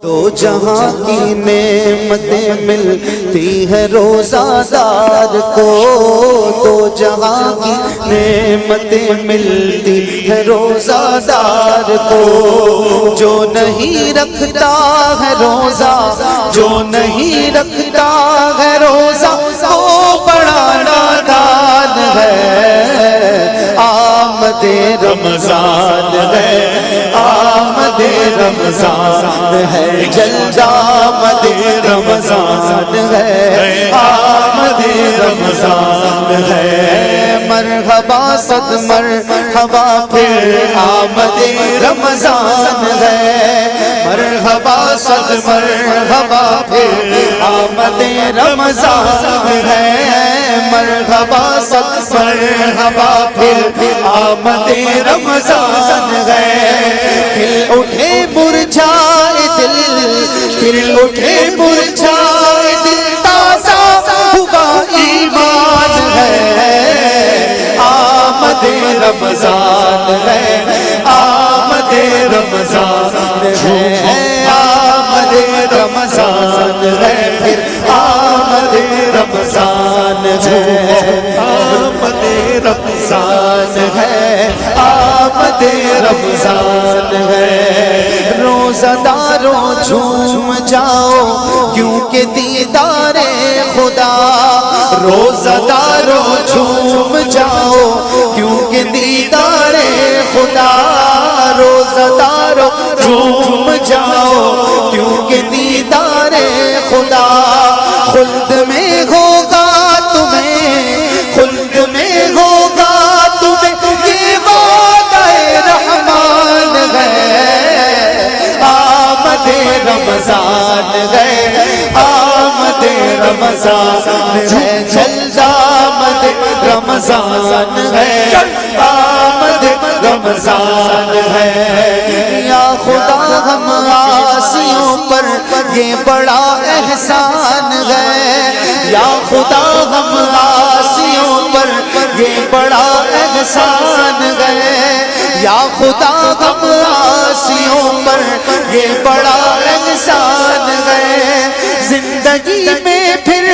تو جہاں کی نعمتیں ملتی ہے روزہ دار کو، تو جہاں کی نعمتیں ملتی ہے روزہ دار کو، جو نہیں رکھتا ہے روزہ، جو نہیں رکھتا ہے روزہ وہ بڑا نادان ہے۔ آمد رمضان ہے، آمد رمضان ہے، جلد آمد رمضان ہے، آمد رمضان ہے۔ مرحبا صد مرحبا پھر آمد رمضان ہے، مرحبا صد مرحبا پھر آمد رمضان ہے، مرحبا صد مرحبا پھر آمد رمضان ہے۔ کھل اٹھے مرجھائے دل، کھل اٹھے مرجھائے دل، تازہ ہوا ایمان ہے۔ آمد رمضان ہے، آمد رمضان ہے، آمد رمضان ہے، پھر آمد رمضان ہے، آمد رمضان ہے، آمد رمضان ہے۔ روزہ داروں جھوم جاؤ کیونکہ دیدار خدا، روزہ داروں جھوم جاؤ کیونکہ دیدار خدا، روزہ داروں جھوم جاؤ کیونکہ دیدار خدا۔ خلد میں ہوگا تمہیں، خلد میں ہوگا تمہیں یہ وعدہ رحمان ہے۔ آمد رمضان ہے، آمد رمضان ہے، جلد آمد رمضان ہے، آمد رمضان ہے۔ یا خدا ہم عاصیوں پر یہ بڑا احسان ہے، یا خدا ہم عاصیوں پر یہ بڑا احسان ہے، یا خدا ہم عاصیوں پر یہ بڑا احسان ہے۔ زندگی میں پھر